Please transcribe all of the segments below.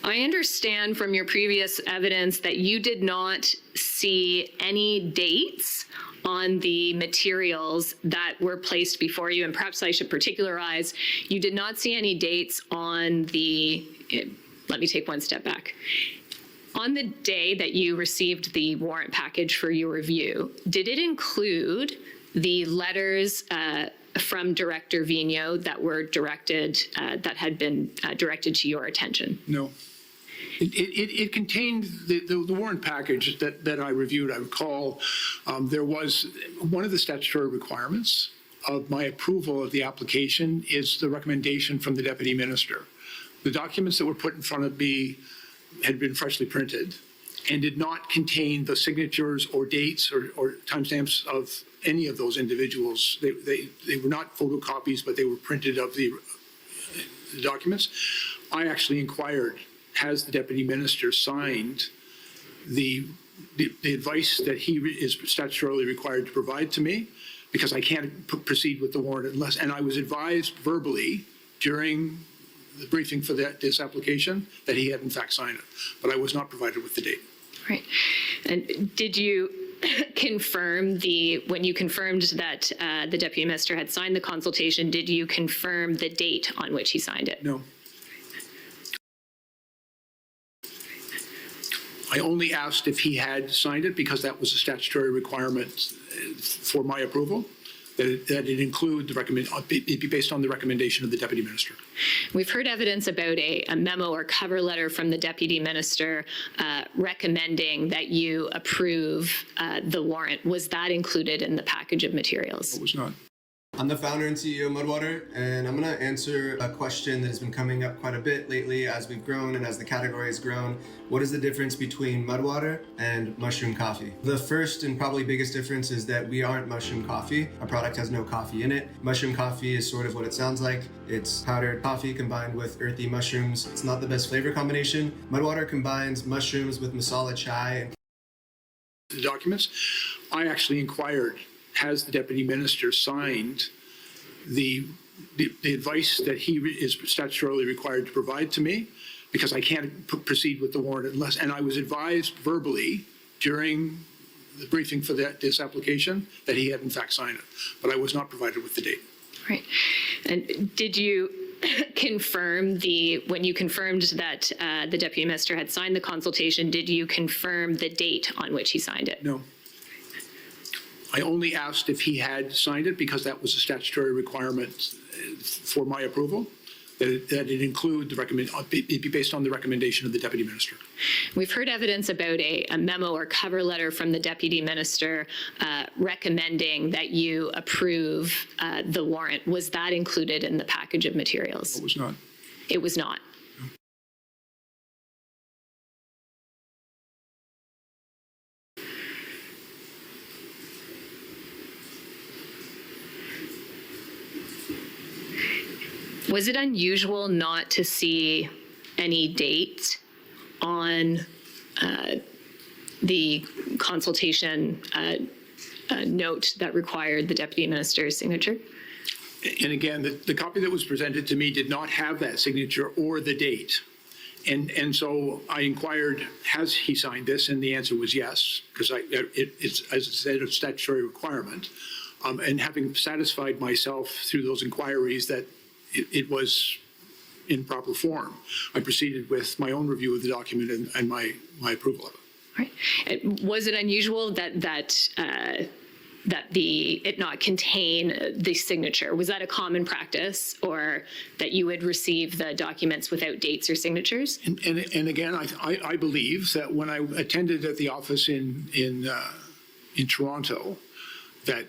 I understand from your previous evidence that you did not see any dates on the materials that were placed before you, and perhaps I should particularize, you did not see any dates on the, let me take one step back. On the day that you received the warrant package for your review, did it include the letters from Director Vigneault that were directed, that had been directed to your attention? No. It contained the warrant package that I reviewed. I recall there was one of the statutory requirements of my approval of the application is the recommendation from the Deputy Minister. The documents that were put in front of me had been freshly printed and did not contain the signatures or dates or timestamps of any of those individuals. They were not photocopies, but they were printed of the documents. I actually inquired, has the Deputy Minister signed the advice that he is statutorily required to provide to me? Because I can't proceed with the warrant unless, and I was advised verbally during the briefing for this application that he had in fact signed it, but I was not provided with the date. Right. And did you confirm when you confirmed that the Deputy Minister had signed the consultation, did you confirm the date on which he signed it? No. I only asked if he had signed it because that was a statutory requirement for my approval, that it include it be based on the recommendation of the Deputy Minister. We've heard evidence about a memo or cover letter from the Deputy Minister recommending that you approve the warrant. Was that included in the package of materials? It was not. I'm the founder and CEO of Mudwater, and I'm going to answer a question that has been coming up quite a bit lately as we've grown and as the category has grown. What is the difference between Mudwater and mushroom coffee? The first and probably biggest difference is that we aren't mushroom coffee. Our product has no coffee in it. Mushroom coffee is sort of what it sounds like. It's powdered coffee combined with earthy mushrooms. It's not the best flavor combination. Mudwater combines mushrooms with masala chai and the documents. I actually inquired, has the Deputy Minister signed the advice that he is statutorily required to provide to me? Because I can't proceed with the warrant unless, and I was advised verbally during the briefing for this application that he had in fact signed it, but I was not provided with the date. Right. And did you confirm when you confirmed that the Deputy Minister had signed the consultation, did you confirm the date on which he signed it? No. I only asked if he had signed it because that was a statutory requirement for my approval, that it include it be based on the recommendation of the Deputy Minister. We've heard evidence about a memo or cover letter from the Deputy Minister recommending that you approve the warrant. Was that included in the package of materials? It was not. It was not. Was it unusual not to see any date on the consultation note that required the Deputy Minister's signature? And again, the copy that was presented to me did not have that signature or the date. And so I inquired, has he signed this? And the answer was yes, because it's, as I said, a statutory requirement. And having satisfied myself through those inquiries that it was in proper form, I proceeded with my own review of the document and my approval of it. Right. Was it unusual that it not contain the signature? Was that a common practice, or that you would receive the documents without dates or signatures? And again, I believe that when I attended at the office in Toronto, that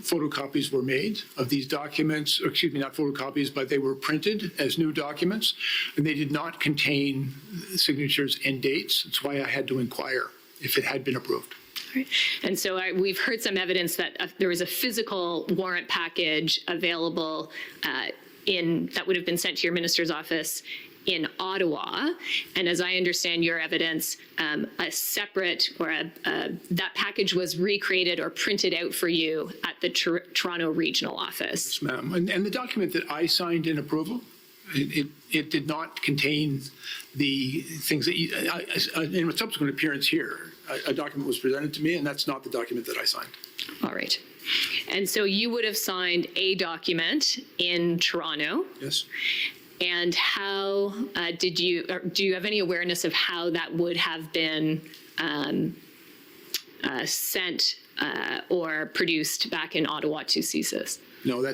photocopies were made of these documents, or excuse me, not photocopies, but they were printed as new documents, and they did not contain signatures and dates. That's why I had to inquire if it had been approved. Right. And so we've heard some evidence that there was a physical warrant package available that would have been sent to your minister's office in Ottawa. And as I understand your evidence, a separate or that package was recreated or printed out for you at the Toronto regional office. Yes, ma'am. And the document that I signed in approval It did not contain the things that in a subsequent appearance here, a document was presented to me, and that's not the document that I signed. All right. And so you would have signed a document in Toronto. Yes. And how do you have any awareness of how that would have been sent or produced back in Ottawa to CSIS? No,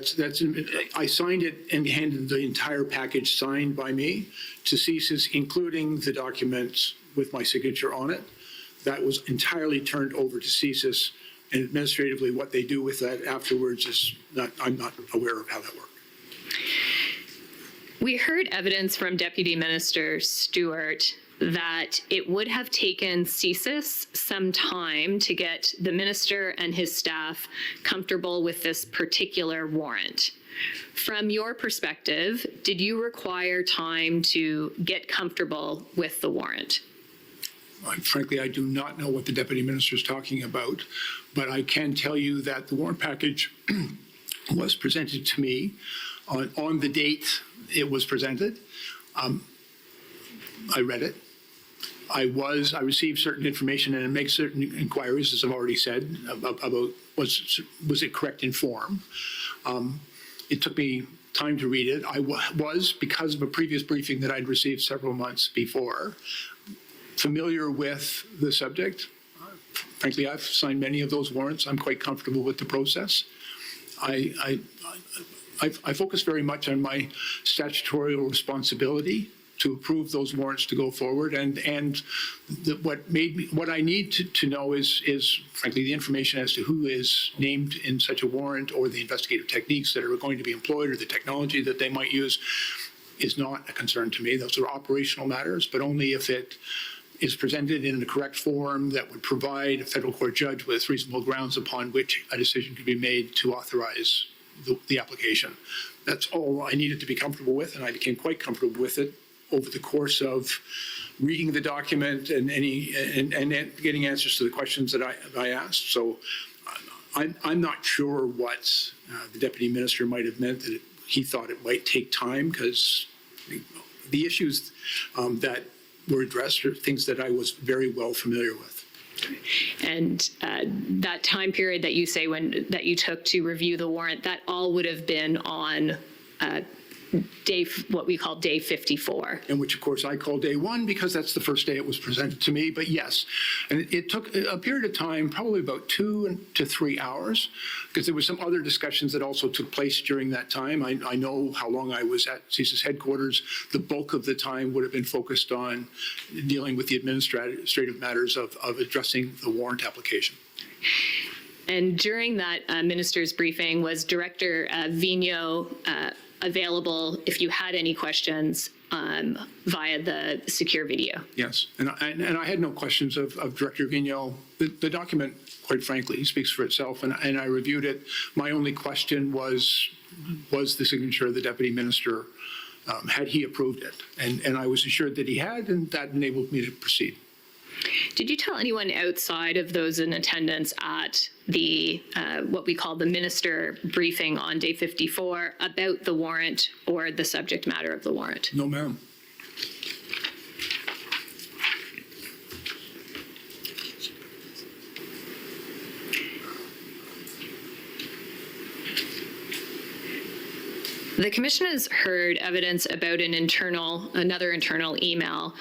I signed it and handed the entire package signed by me to CSIS, including the documents with my signature on it. That was entirely turned over to CSIS, and administratively what they do with that afterwards is I'm not aware of how that worked. We heard evidence from Deputy Minister Stewart that it would have taken CSIS some time to get the minister and his staff comfortable with this particular warrant. From your perspective, did you require time to get comfortable with the warrant? Frankly, I do not know what the Deputy Minister is talking about, but I can tell you that the warrant package was presented to me on the date it was presented. I read it. I received certain information and make certain inquiries, as I've already said, about was it correct in form. It took me time to read it. I was, because of a previous briefing that I'd received several months before, familiar with the subject. Frankly, I've signed many of those warrants. I'm quite comfortable with the process. I focus very much on my statutorial responsibility to approve those warrants to go forward, and what I need to know is frankly the information as to who is named in such a warrant, or the investigative techniques that are going to be employed, or the technology that they might use, is not a concern to me. Those are operational matters, but only if it is presented in the correct form that would provide a federal court judge with reasonable grounds upon which a decision could be made to authorize the application. That's all I needed to be comfortable with, and I became quite comfortable with it over the course of reading the document and getting answers to the questions that I asked. So I'm not sure what the Deputy Minister might have meant, that he thought it might take time, because the issues that were addressed are things that I was very well familiar with. And that time period that you say that you took to review the warrant, that all would have been on what we call day 54. And which, of course, I call day one, because that's the first day it was presented to me. But yes, and it took a period of time, probably about 2 to 3 hours, because there were some other discussions that also took place during that time. I know how long I was at CSIS headquarters. The bulk of the time would have been focused on dealing with the administrative matters of addressing the warrant application. And during that minister's briefing, was Director Vigneault available if you had any questions via the secure video? Yes, and I had no questions of Director Vigneault. The document, quite frankly, speaks for itself, and I reviewed it. My only question was the signature of the Deputy Minister, had he approved it? And I was assured that he had, and that enabled me to proceed. Did you tell anyone outside of those in attendance at the what we call the minister briefing on day 54 about the warrant or the subject matter of the warrant? No, ma'am. The Commission has heard evidence about another internal email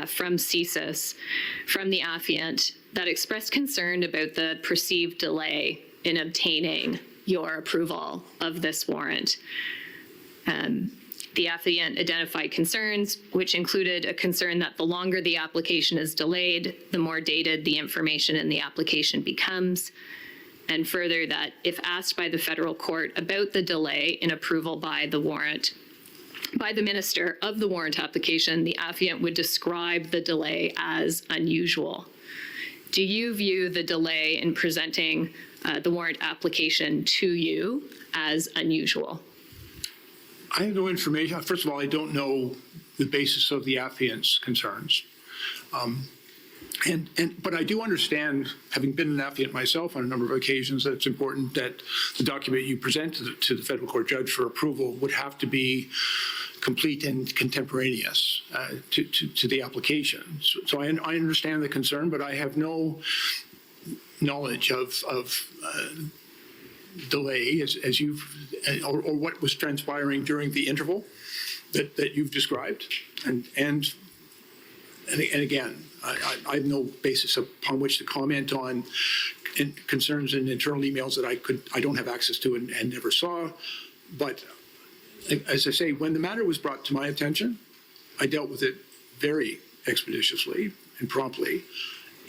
from CSIS, from the affiant, that expressed concern about the perceived delay in obtaining your approval of this warrant. The affiant identified concerns, which included a concern that the longer the application is delayed, the more dated the information in the application becomes. And further, that if asked by the federal court about the delay in approval by the minister of the warrant application, the affiant would describe the delay as unusual. Do you view the delay in presenting the warrant application to you as unusual? I have no information. First of all, I don't know the basis of the affiant's concerns. But I do understand, having been an affiant myself on a number of occasions, that it's important that the document you present to the federal court judge for approval would have to be complete and contemporaneous to the application. So I understand the concern, but I have no knowledge of delay as you've, or what was transpiring during the interval that you've described. And again, I have no basis upon which to comment on concerns in internal emails that I don't have access to and never saw. But as I say, when the matter was brought to my attention, I dealt with it very expeditiously and promptly.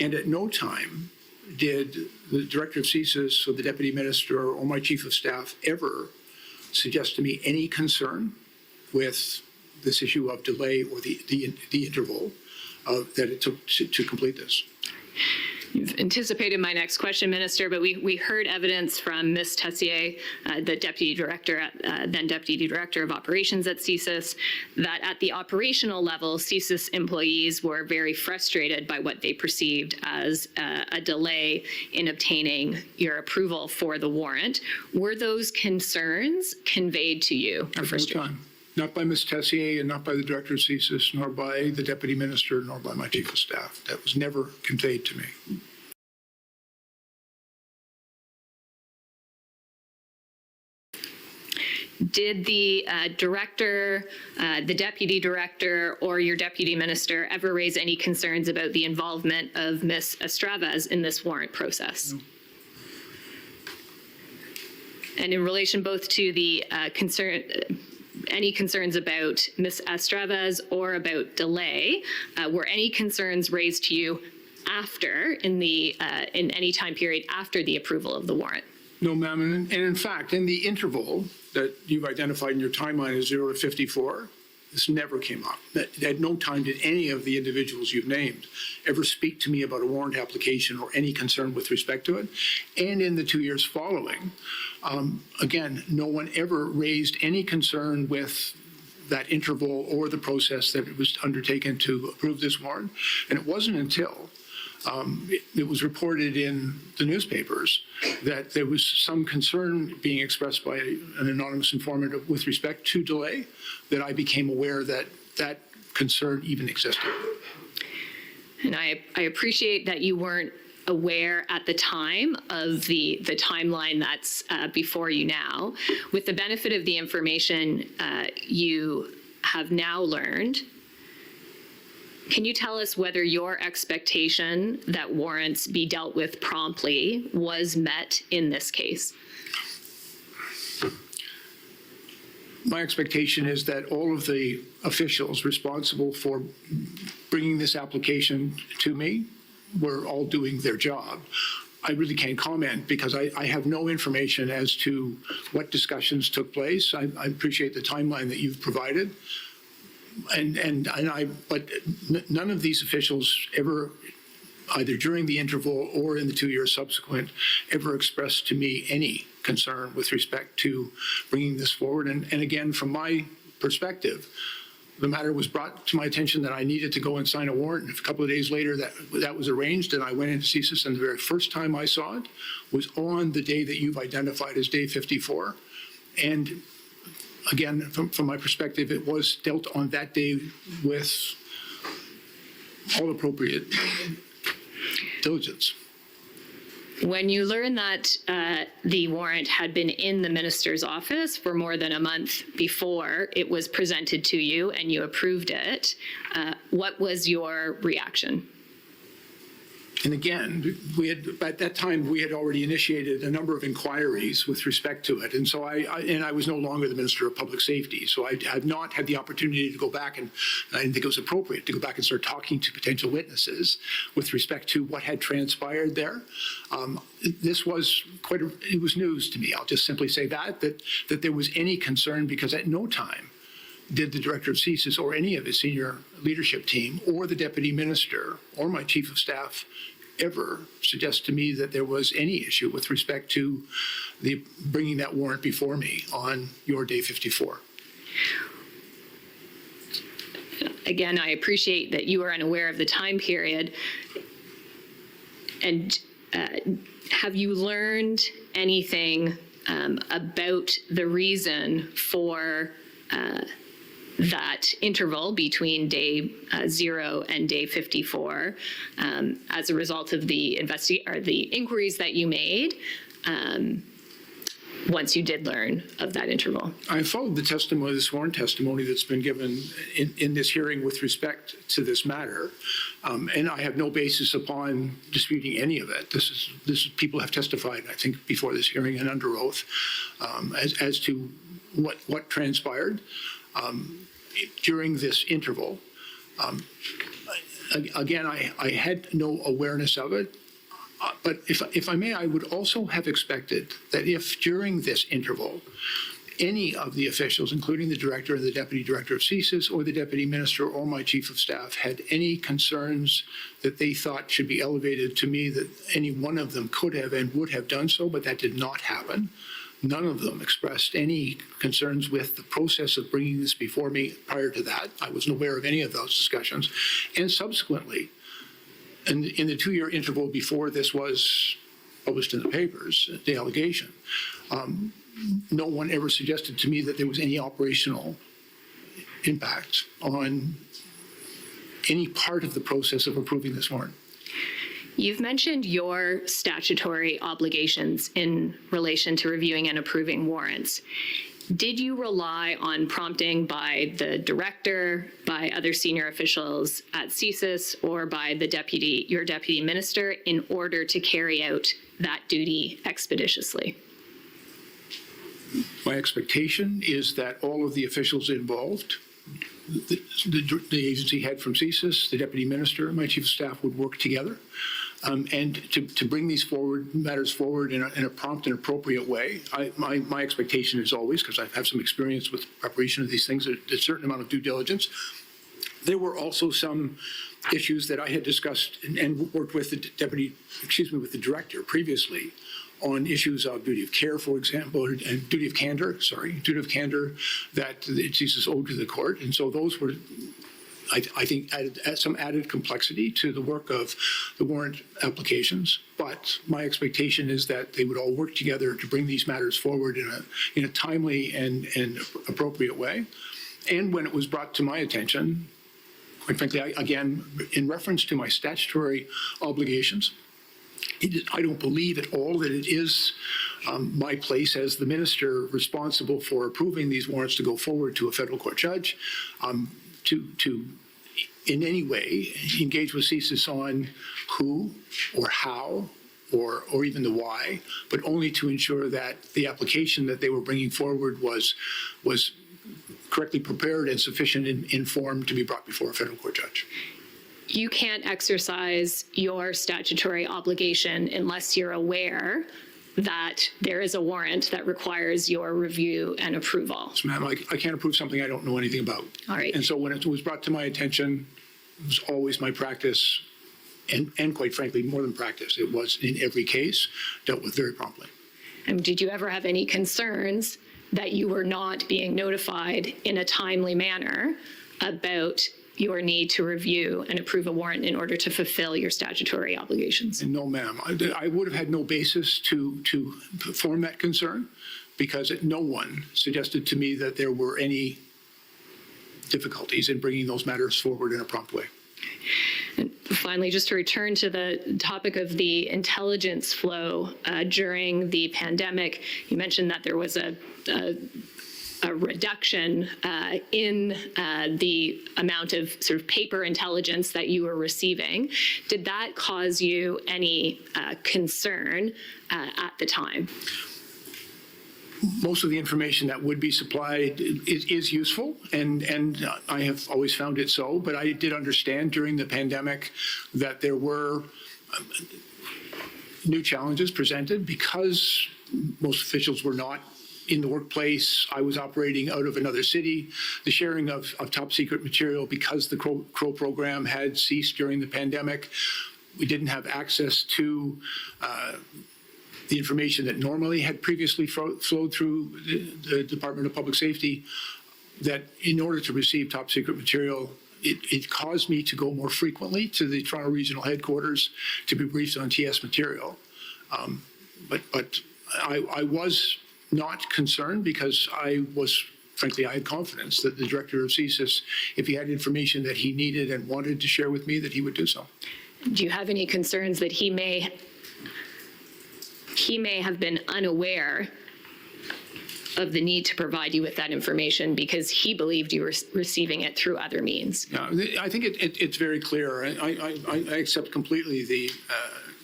And at no time did the director of CSIS or the deputy minister or my chief of staff ever suggest to me any concern with this issue of delay or the interval that it took to complete this. You've anticipated my next question, Minister, but we heard evidence from Ms. Tessier, the deputy director, then deputy director of operations at CSIS, that at the operational level, CSIS employees were very frustrated by what they perceived as a delay in obtaining your approval for the warrant. Were those concerns conveyed to you? At no time. Not by Ms. Tessier and not by the director of CSIS, nor by the deputy minister, nor by my chief of staff. That was never conveyed to me. Did the director, the deputy director, or your deputy minister ever raise any concerns about the involvement of Ms. Estravez in this warrant process? No. And in relation both to the any concerns about Ms. Estravez or about delay, were any concerns raised to you after, in any time period after the approval of the warrant? No, ma'am. And in fact, in the interval that you've identified in your timeline as 0 to 54, this never came up. At no time did any of the individuals you've named ever speak to me about a warrant application or any concern with respect to it. And in the 2 years following, again, no one ever raised any concern with that interval or the process that it was undertaken to approve this warrant. And it wasn't until it was reported in the newspapers that there was some concern being expressed by an anonymous informant with respect to delay that I became aware that that concern even existed. And I appreciate that you weren't aware at the time of the timeline that's before you now. With the benefit of the information you have now learned, can you tell us whether your expectation that warrants be dealt with promptly was met in this case? My expectation is that all of the officials responsible for bringing this application to me were all doing their job. I really can't comment because I have no information as to what discussions took place. I appreciate the timeline that you've provided. But none of these officials ever, either during the interval or in the 2 years subsequent, ever expressed to me any concern with respect to bringing this forward. And again, from my perspective, the matter was brought to my attention that I needed to go and sign a warrant. And a couple of days later, that was arranged, and I went into CSIS, and the very first time I saw it was on the day that you've identified as day 54. And again, from my perspective, it was dealt on that day with all appropriate diligence. When you learned that the warrant had been in the minister's office for more than a month before it was presented to you and you approved it, what was your reaction? And again, at that time, we had already initiated a number of inquiries with respect to it. And so I was no longer the Minister of Public Safety. So I had not had the opportunity to go back, and I didn't think it was appropriate to go back and start talking to potential witnesses with respect to what had transpired there. This was it was news to me. I'll just simply say that there was any concern, because at no time did the director of CSIS or any of his senior leadership team or the deputy minister or my chief of staff ever suggest to me that there was any issue with respect to bringing that warrant before me on your day 54. Again, I appreciate that you are unaware of the time period. And have you learned anything about the reason for that interval between day 0 and day 54 as a result of the inquiries that you made once you did learn of that interval? I followed the testimony, the sworn testimony that's been given in this hearing with respect to this matter, and I have no basis upon disputing any of it. This is people have testified, I think, before this hearing and under oath as to what transpired during this interval. Again, I had no awareness of it. But if I may, I would also have expected that if during this interval, any of the officials, including the director and the deputy director of CSIS or the deputy minister or my chief of staff, had any concerns that they thought should be elevated to me, that any one of them could have and would have done so, but that did not happen. None of them expressed any concerns with the process of bringing this before me prior to that. I wasn't aware of any of those discussions. And subsequently, in the 2-year interval before this was published in the papers, the allegation, no one ever suggested to me that there was any operational impact on any part of the process of approving this warrant. You've mentioned your statutory obligations in relation to reviewing and approving warrants. Did you rely on prompting by the director, by other senior officials at CSIS, or by your deputy minister in order to carry out that duty expeditiously? My expectation is that all of the officials involved, the agency head from CSIS, the deputy minister, and my chief of staff would work together and to bring these matters forward in a prompt and appropriate way. My expectation is always, because I have some experience with preparation of these things, a certain amount of due diligence. There were also some issues that I had discussed and worked with with the director previously on issues of duty of care, for example, and duty of candor that CSIS owed to the court. And so those were, I think, added some added complexity to the work of the warrant applications. But my expectation is that they would all work together to bring these matters forward in a timely and appropriate way. And when it was brought to my attention, quite frankly, again, in reference to my statutory obligations, I don't believe at all that it is my place as the minister responsible for approving these warrants to go forward to a federal court judge to in any way engage with CSIS on who or how or even the why, but only to ensure that the application that they were bringing forward was correctly prepared and sufficient in form to be brought before a federal court judge. You can't exercise your statutory obligation unless you're aware that there is a warrant that requires your review and approval. So, ma'am, I can't approve something I don't know anything about. All right. And so when it was brought to my attention, it was always my practice, and quite frankly, more than practice, it was in every case dealt with very promptly. And did you ever have any concerns that you were not being notified in a timely manner about your need to review and approve a warrant in order to fulfill your statutory obligations? And no, ma'am, I would have had no basis to form that concern, because no one suggested to me that there were any difficulties in bringing those matters forward in a prompt way. And finally, just to return to the topic of the intelligence flow during the pandemic, you mentioned that there was a reduction in the amount of sort of paper intelligence that you were receiving. Did that cause you any concern at the time? Most of the information that would be supplied is useful, and I have always found it so, but I did understand during the pandemic that there were new challenges presented because most officials were not in the workplace. I was operating out of another city. The sharing of top secret material, because the CROW program had ceased during the pandemic, we didn't have access to the information that normally had previously flowed through the Department of Public Safety. That in order to receive top secret material, it caused me to go more frequently to the Toronto Regional Headquarters to be briefed on TS material. But I was not concerned, because I was frankly, I had confidence that the director of CSIS, if he had information that he needed and wanted to share with me, that he would do so. Do you have any concerns that he may have been unaware of the need to provide you with that information because he believed you were receiving it through other means? Yeah, I think it's very clear. I accept completely the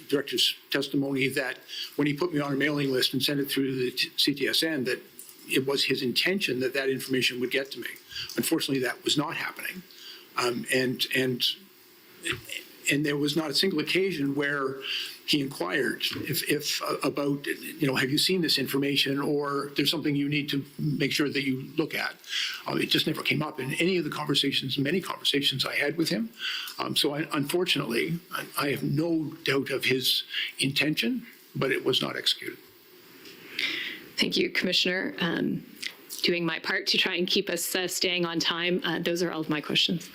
director's testimony that when he put me on a mailing list and sent it through the CTSN, that it was his intention that that information would get to me. Unfortunately, that was not happening. And there was not a single occasion where he inquired if about, have you seen this information, or there's something you need to make sure that you look at. It just never came up in any of the conversations, many conversations I had with him. Unfortunately, I have no doubt of his intention, but it was not executed. Thank you, Commissioner. Doing my part to try and keep us staying on time. Those are all of my questions.